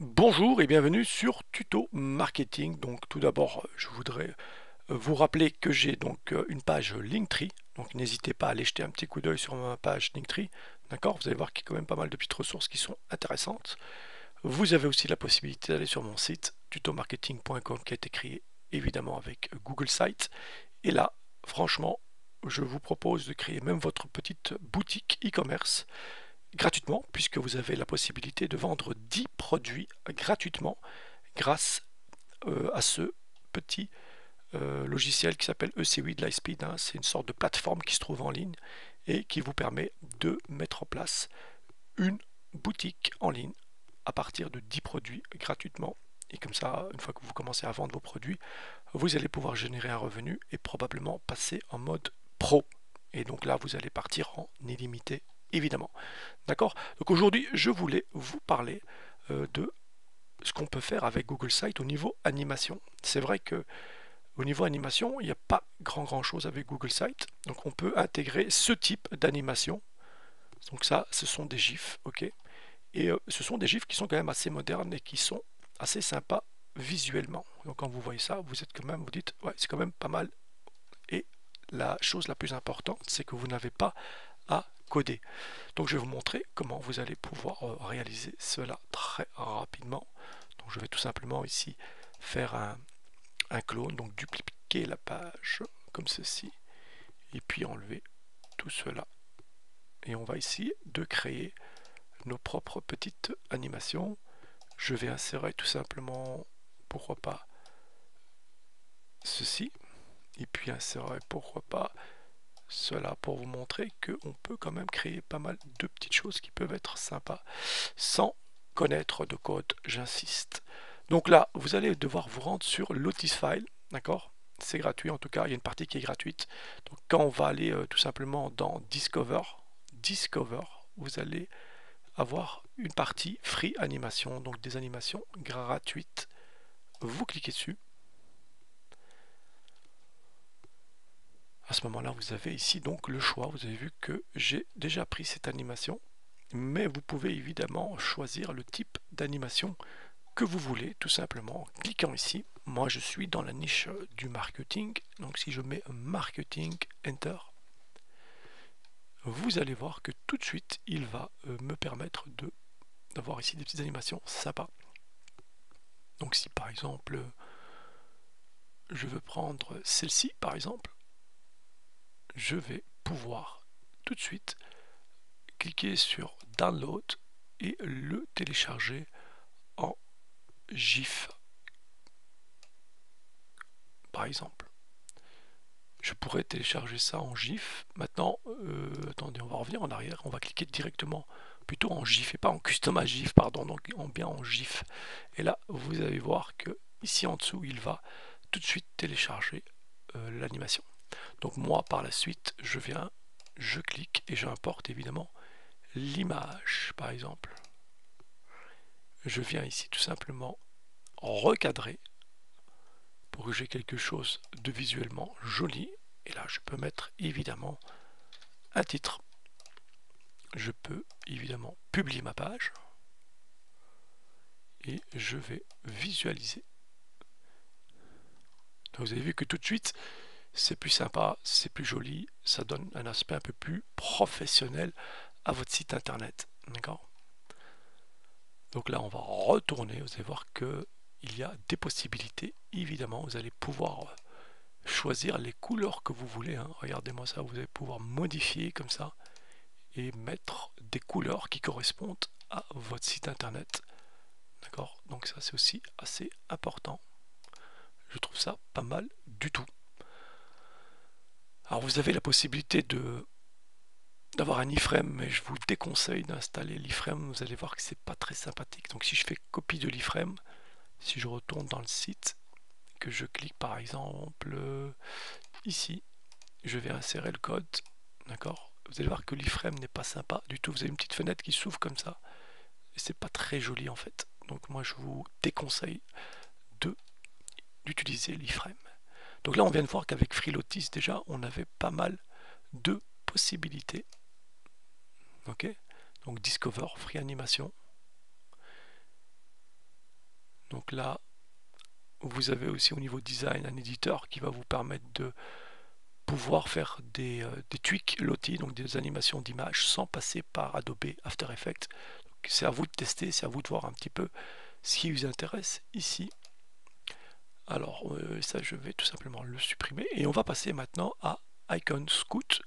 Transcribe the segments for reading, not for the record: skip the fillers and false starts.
Bonjour et bienvenue sur Tuto Marketing. Donc tout d'abord, je voudrais vous rappeler que j'ai donc une page Linktree. Donc n'hésitez pas à aller jeter un petit coup d'œil sur ma page Linktree. D'accord? Vous allez voir qu'il y a quand même pas mal de petites ressources qui sont intéressantes. Vous avez aussi la possibilité d'aller sur mon site tutomarketing.com qui a été créé évidemment avec Google Sites. Et là, franchement, je vous propose de créer même votre petite boutique e-commerce gratuitement, puisque vous avez la possibilité de vendre 10 produits gratuitement grâce à ce petit logiciel qui s'appelle EC8 Lightspeed. Hein. C'est une sorte de plateforme qui se trouve en ligne et qui vous permet de mettre en place une boutique en ligne à partir de 10 produits gratuitement. Et comme ça, une fois que vous commencez à vendre vos produits, vous allez pouvoir générer un revenu et probablement passer en mode pro. Et donc là, vous allez partir en illimité, évidemment. D'accord? Donc aujourd'hui, je voulais vous parler de ce qu'on peut faire avec Google Sites au niveau animation. C'est vrai que au niveau animation, il n'y a pas grand chose avec Google Sites. Donc on peut intégrer ce type d'animation. Donc ça, ce sont des GIFs, ok? Et ce sont des GIFs qui sont quand même assez modernes et qui sont assez sympas visuellement. Donc quand vous voyez ça, vous êtes quand même, vous dites, ouais, c'est quand même pas mal. Et la chose la plus importante, c'est que vous n'avez pas à coder. Donc je vais vous montrer comment vous allez pouvoir réaliser cela très rapidement. Donc je vais tout simplement ici faire un clone, donc dupliquer la page comme ceci, et puis enlever tout cela. Et on va ici de créer nos propres petites animations. Je vais insérer tout simplement, pourquoi pas, ceci, et puis insérer, pourquoi pas, cela pour vous montrer qu'on peut quand même créer pas mal de petites choses qui peuvent être sympas sans connaître de code, j'insiste. Donc là, vous allez devoir vous rendre sur Lotusfile, d'accord? C'est gratuit en tout cas, il y a une partie qui est gratuite. Donc quand on va aller tout simplement dans Discover, vous allez avoir une partie Free Animation, donc des animations gratuites. Vous cliquez dessus. À ce moment-là, vous avez ici donc le choix. Vous avez vu que j'ai déjà pris cette animation, mais vous pouvez évidemment choisir le type d'animation que vous voulez, tout simplement en cliquant ici. Moi, je suis dans la niche du marketing, donc si je mets marketing, enter, vous allez voir que tout de suite, il va me permettre d'avoir ici des petites animations sympas. Donc si par exemple, je veux prendre celle-ci, par exemple, je vais pouvoir tout de suite cliquer sur Download et le télécharger en GIF, par exemple. Je pourrais télécharger ça en GIF. Maintenant, attendez, on va revenir en arrière. On va cliquer directement, plutôt en GIF et pas en custom à GIF, pardon, donc bien en GIF. Et là, vous allez voir que ici en dessous, il va tout de suite télécharger l'animation. Donc moi, par la suite, je viens, je clique et j'importe évidemment l'image, par exemple. Je viens ici tout simplement recadrer pour que j'ai quelque chose de visuellement joli. Et là, je peux mettre évidemment un titre. Je peux évidemment publier ma page et je vais visualiser. Donc vous avez vu que tout de suite, c'est plus sympa, c'est plus joli, ça donne un aspect un peu plus professionnel à votre site internet. D'accord? Donc là, on va retourner. Vous allez voir que il y a des possibilités. Évidemment, vous allez pouvoir choisir les couleurs que vous voulez. Hein. Regardez-moi ça, vous allez pouvoir modifier comme ça et mettre des couleurs qui correspondent à votre site internet. D'accord? Donc ça c'est aussi assez important. Je trouve ça pas mal du tout. Alors vous avez la possibilité d'avoir un iframe, mais je vous déconseille d'installer l'iframe. Vous allez voir que c'est pas très sympathique. Donc si je fais copie de l'iframe, si je retourne dans le site, que je clique par exemple ici, je vais insérer le code. D'accord? Vous allez voir que l'iframe n'est pas sympa du tout. Vous avez une petite fenêtre qui s'ouvre comme ça. Et c'est pas très joli en fait. Donc moi je vous déconseille d'utiliser l'iframe. Donc là on vient de voir qu'avec FreeLotis déjà on avait pas mal de possibilités. Ok, donc Discover, Free Animation. Donc là, vous avez aussi au niveau design un éditeur qui va vous permettre de pouvoir faire des tweaks Lottie, donc des animations d'image sans passer par Adobe After Effects. C'est à vous de tester, c'est à vous de voir un petit peu ce qui vous intéresse ici. Alors ça je vais tout simplement le supprimer et on va passer maintenant à Icon Scout,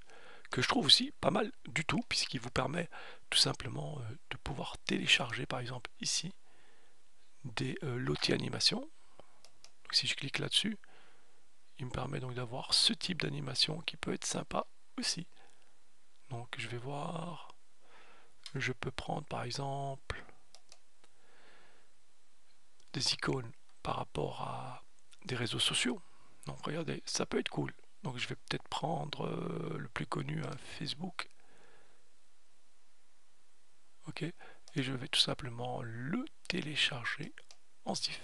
que je trouve aussi pas mal du tout, puisqu'il vous permet tout simplement de pouvoir télécharger par exemple ici des Lottie animations. Donc si je clique là-dessus, il me permet donc d'avoir ce type d'animation qui peut être sympa aussi. Donc je vais voir, je peux prendre par exemple des icônes par rapport à des réseaux sociaux. Donc regardez, ça peut être cool. Donc je vais peut-être prendre le plus connu, Facebook. Ok, et je vais tout simplement le télécharger en ZIF.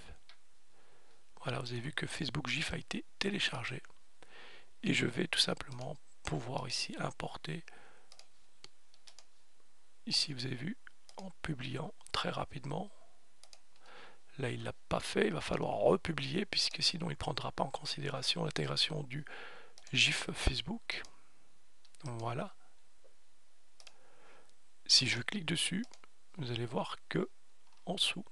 Voilà, vous avez vu que Facebook GIF a été téléchargé. Et je vais tout simplement pouvoir ici importer. Ici, vous avez vu, en publiant très rapidement. Là, il ne l'a pas fait, il va falloir republier, puisque sinon, il ne prendra pas en considération l'intégration du GIF Facebook. Voilà. Si je clique dessus, vous allez voir que en dessous,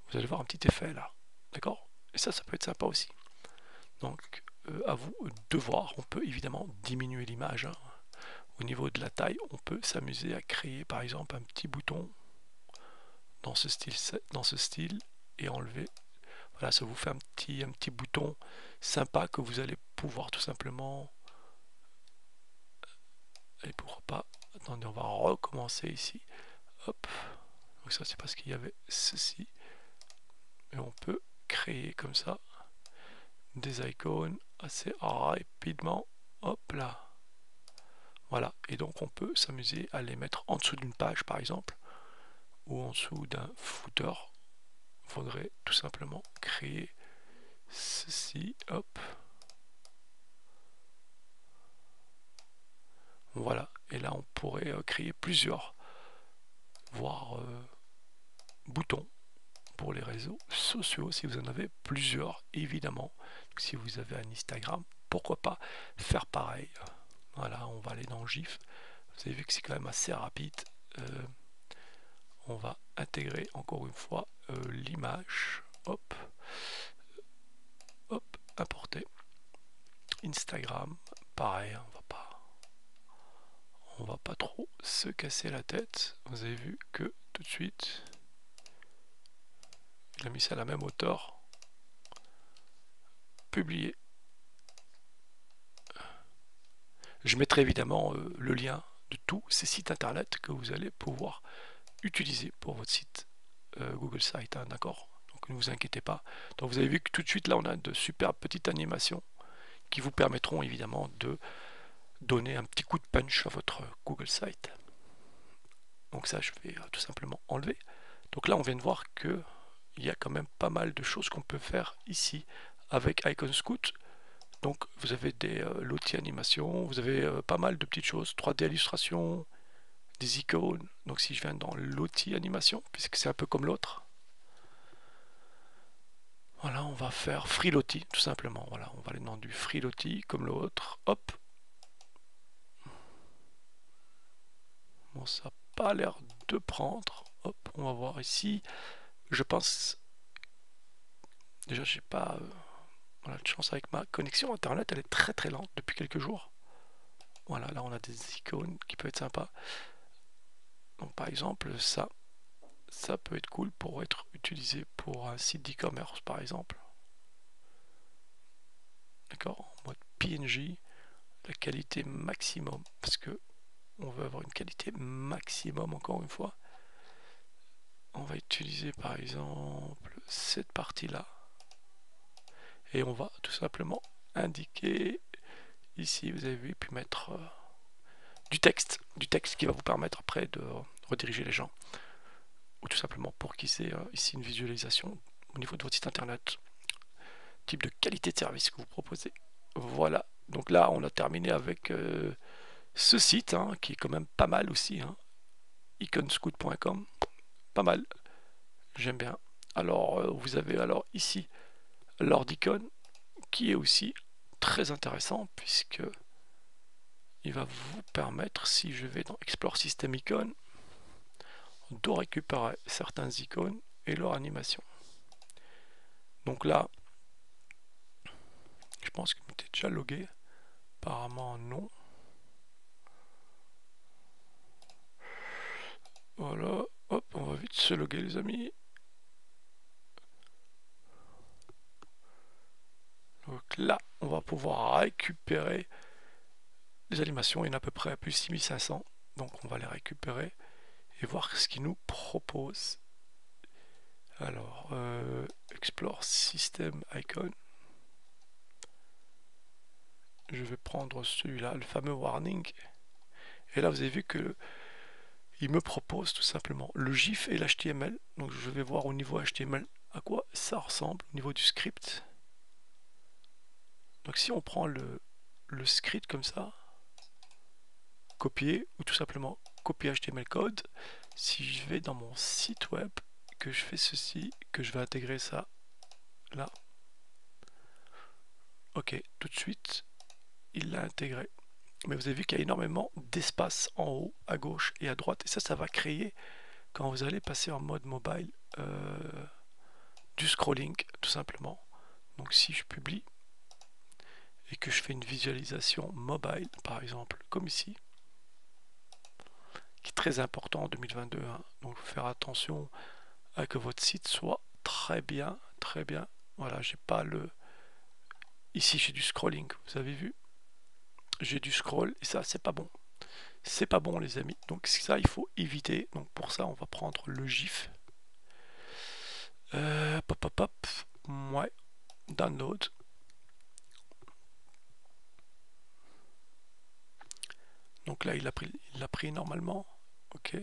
vous allez voir un petit effet là. D'accord? Et ça peut être sympa aussi. Donc, à vous de voir. On peut évidemment diminuer l'image. Au niveau de la taille, on peut s'amuser à créer par exemple un petit bouton dans ce style et enlever. Voilà, ça vous fait un petit bouton sympa que vous allez pouvoir tout simplement. Et pourquoi pas. Attendez, on va recommencer ici. Hop. Donc ça c'est parce qu'il y avait ceci. Et on peut créer comme ça des icônes assez rapidement. Hop là. Voilà, et donc on peut s'amuser à les mettre en dessous d'une page par exemple, ou en dessous d'un footer. Il faudrait tout simplement créer ceci, hop. Voilà, et là on pourrait créer plusieurs, voire boutons pour les réseaux sociaux si vous en avez plusieurs, évidemment. Si vous avez un Instagram, pourquoi pas faire pareil. Voilà, on va aller dans GIF. Vous avez vu que c'est quand même assez rapide. On va intégrer encore une fois l'image. Hop, hop, importer. Instagram, pareil, on va pas trop se casser la tête. Vous avez vu que tout de suite, il a mis ça à la même hauteur. Publier. Je mettrai évidemment le lien de tous ces sites internet que vous allez pouvoir utiliser pour votre site Google Site, hein, d'accord? Donc ne vous inquiétez pas. Donc vous avez vu que tout de suite là on a de superbes petites animations qui vous permettront évidemment de donner un petit coup de punch à votre Google Site. Donc ça je vais tout simplement enlever. Donc là on vient de voir que il y a quand même pas mal de choses qu'on peut faire ici avec Icon Scout. Donc vous avez des Lottie animation, vous avez pas mal de petites choses, 3D illustration, des icônes. Donc si je viens dans Lottie animation, puisque c'est un peu comme l'autre, voilà, on va faire Free Lottie tout simplement. Voilà, on va aller dans du Free Lottie comme l'autre. Hop. Bon, ça n'a pas l'air de prendre. Hop, on va voir ici. Je pense. Déjà, j'ai pas voilà, de chance avec ma connexion internet, elle est très très lente depuis quelques jours. Voilà, là on a des icônes qui peuvent être sympas. Donc par exemple, ça peut être cool pour être utilisé pour un site d'e-commerce par exemple. D'accord, en mode PNG, la qualité maximum, parce que on veut avoir une qualité maximum encore une fois. On va utiliser par exemple cette partie-là. Et on va tout simplement indiquer ici, vous avez vu, puis mettre du texte qui va vous permettre après de rediriger les gens. Ou tout simplement pour qu'ils aient ici une visualisation au niveau de votre site internet. Type de qualité de service que vous proposez. Voilà, donc là on a terminé avec ce site hein, qui est quand même pas mal aussi. Hein. Iconscout.com, pas mal, j'aime bien. Alors vous avez alors ici l'Ordicon qui est aussi très intéressant puisque il va vous permettre, si je vais dans Explore System Icon, de récupérer certaines icônes et leur animation. Donc là, je pense que vous êtes déjà logué. Apparemment non. Voilà, hop, on va vite se loguer les amis. Donc là, on va pouvoir récupérer les animations. Il y en a à peu près plus 6500. Donc on va les récupérer et voir ce qu'ils nous proposent. Alors, Explore System Icon. Je vais prendre celui-là, le fameux warning. Et là, vous avez vu que il me propose tout simplement le GIF et l'HTML. Donc je vais voir au niveau HTML à quoi ça ressemble au niveau du script. Donc si on prend le script comme ça, copier ou tout simplement copier HTML code, si je vais dans mon site web, que je fais ceci, que je vais intégrer ça là, ok, tout de suite, il l'a intégré. Mais vous avez vu qu'il y a énormément d'espace en haut, à gauche et à droite, et ça va créer, quand vous allez passer en mode mobile, du scrolling, tout simplement. Donc si je publie et que je fais une visualisation mobile, par exemple, comme ici, qui est très important en 2022, hein. Donc faut faire attention à que votre site soit très bien, très bien. Voilà, j'ai pas le... Ici j'ai du scrolling, vous avez vu? J'ai du scroll et ça c'est pas bon. C'est pas bon les amis, donc ça il faut éviter. Donc pour ça on va prendre le GIF. Pop pop pop, ouais, download. Donc là il l'a pris normalement. Ok,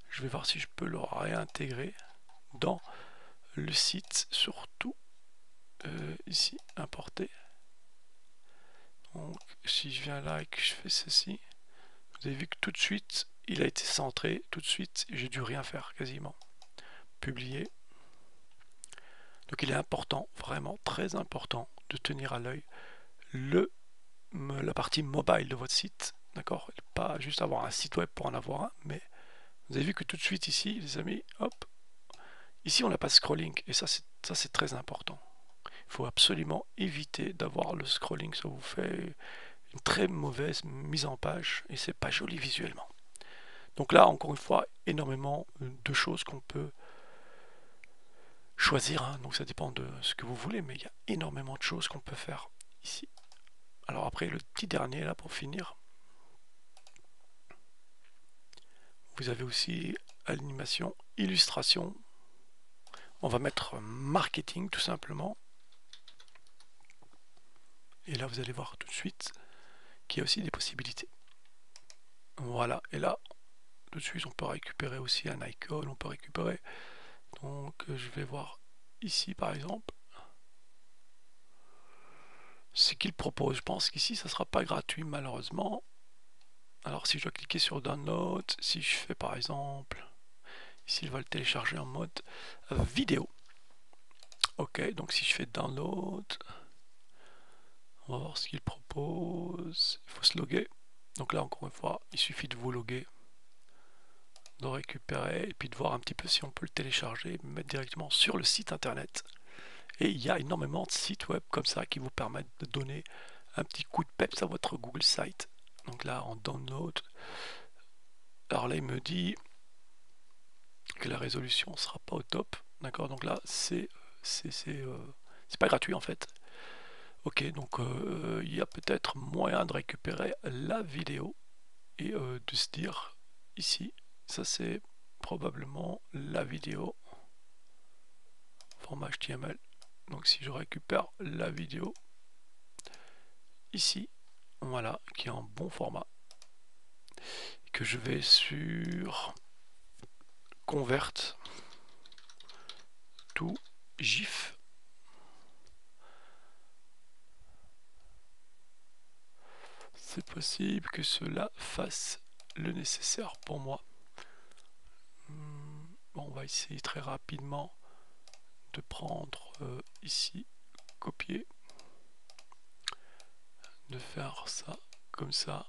je vais voir si je peux le réintégrer dans le site, surtout ici, importer. Donc si je viens là et que je fais ceci, vous avez vu que tout de suite il a été centré, tout de suite j'ai dû rien faire quasiment. Publier. Donc il est important, vraiment très important, de tenir à l'œil la partie mobile de votre site, d'accord? Pas juste avoir un site web pour en avoir un, mais vous avez vu que tout de suite ici, les amis, hop, ici on n'a pas de scrolling, et ça c'est très important. Il faut absolument éviter d'avoir le scrolling, ça vous fait une très mauvaise mise en page, et c'est pas joli visuellement. Donc là, encore une fois, énormément de choses qu'on peut choisir, hein. Donc ça dépend de ce que vous voulez, mais il y a énormément de choses qu'on peut faire ici. Alors après, le petit dernier là pour finir, vous avez aussi animation, illustration. On va mettre marketing tout simplement. Et là, vous allez voir tout de suite qu'il y a aussi des possibilités. Voilà, et là, tout de suite, on peut récupérer aussi un icon, on peut récupérer. Donc, je vais voir ici par exemple ce qu'il propose. Je pense qu'ici, ça ne sera pas gratuit malheureusement. Alors, si je dois cliquer sur download, si je fais par exemple, ici, il va le télécharger en mode vidéo. Ok, donc si je fais download, on va voir ce qu'il propose. Il faut se loguer. Donc là, encore une fois, il suffit de vous loguer, de récupérer et puis de voir un petit peu si on peut le télécharger, mettre directement sur le site internet. Et il y a énormément de sites web comme ça qui vous permettent de donner un petit coup de peps à votre Google Site. Donc là, en download, alors là, il me dit que la résolution ne sera pas au top. D'accord, donc là, c'est pas gratuit en fait. Ok, donc il y a peut-être moyen de récupérer la vidéo et de se dire ici, ça c'est probablement la vidéo format HTML. Donc si je récupère la vidéo ici, voilà, qui est en bon format, que je vais sur convert to GIF. C'est possible que cela fasse le nécessaire pour moi. Bon, on va essayer très rapidement de prendre ici, copier, de faire ça comme ça,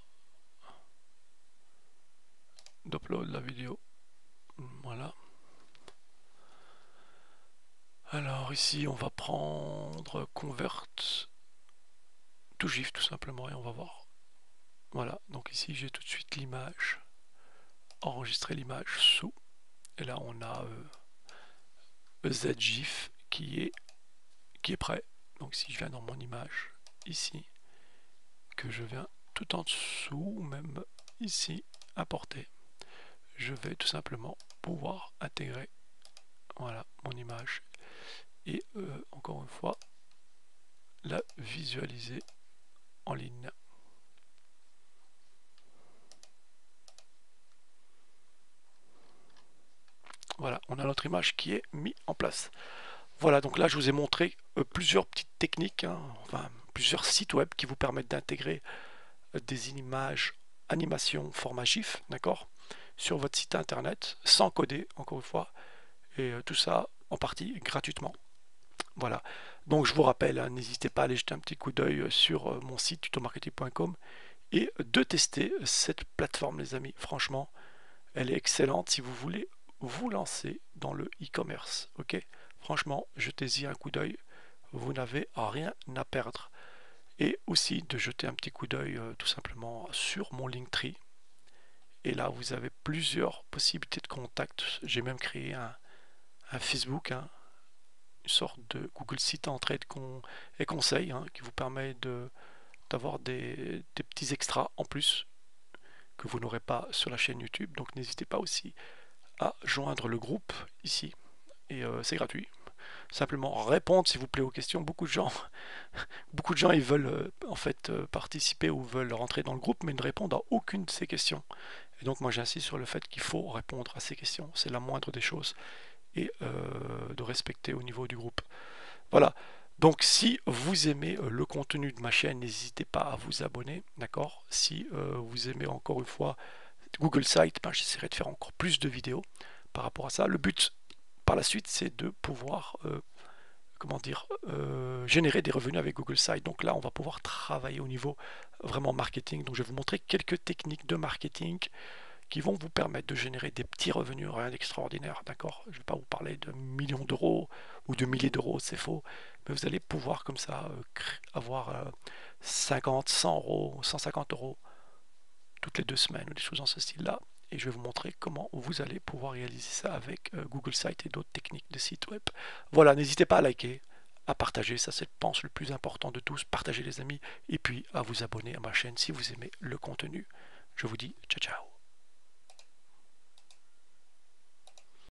d'upload la vidéo. Voilà. Alors ici, on va prendre convert to GIF tout simplement et on va voir. Voilà, donc ici j'ai tout de suite l'image, enregistrer l'image sous. Et là on a ZGIF qui est prêt. Donc si je viens dans mon image ici, que je viens tout en dessous, ou même ici, importer, je vais tout simplement pouvoir intégrer, voilà, mon image et encore une fois la visualiser en ligne. Voilà, on a notre image qui est mise en place. Voilà, donc là je vous ai montré plusieurs petites techniques, hein, enfin plusieurs sites web qui vous permettent d'intégrer des images, animations, format GIF, d'accord, sur votre site internet, sans coder, encore une fois, et tout ça en partie gratuitement. Voilà, donc je vous rappelle, hein, n'hésitez pas à aller jeter un petit coup d'œil sur mon site tutomarketing.com et de tester cette plateforme, les amis. Franchement, elle est excellente si vous voulez vous lancer dans le e-commerce. Ok, franchement, jetez-y un coup d'œil, vous n'avez rien à perdre. Et aussi de jeter un petit coup d'œil tout simplement sur mon Linktree. Et là, vous avez plusieurs possibilités de contact. J'ai même créé un Facebook, hein, une sorte de Google Site entraide et conseils, hein, qui vous permet d'avoir des petits extras en plus que vous n'aurez pas sur la chaîne YouTube. Donc n'hésitez pas aussi à joindre le groupe ici. Et c'est gratuit. Simplement répondre s'il vous plaît aux questions. Beaucoup de gens ils veulent en fait participer ou veulent rentrer dans le groupe mais ne répondent à aucune de ces questions. Et donc moi j'insiste sur le fait qu'il faut répondre à ces questions. C'est la moindre des choses et de respecter au niveau du groupe. Voilà. Donc si vous aimez le contenu de ma chaîne, n'hésitez pas à vous abonner, d'accord. Si vous aimez encore une fois Google Site, ben, j'essaierai de faire encore plus de vidéos par rapport à ça. Le but par la suite, c'est de pouvoir comment dire, générer des revenus avec Google Site. Donc là, on va pouvoir travailler au niveau vraiment marketing. Donc je vais vous montrer quelques techniques de marketing qui vont vous permettre de générer des petits revenus, rien d'extraordinaire, d'accord. Je ne vais pas vous parler de millions d'euros ou de milliers d'euros, c'est faux, mais vous allez pouvoir comme ça avoir 50, 100 euros, 150 euros toutes les 2 semaines ou des choses dans ce style-là. Et je vais vous montrer comment vous allez pouvoir réaliser ça avec Google Site et d'autres techniques de site web. Voilà, n'hésitez pas à liker, à partager, ça c'est je pense le plus important de tous, partagez les amis, et puis à vous abonner à ma chaîne si vous aimez le contenu. Je vous dis ciao ciao.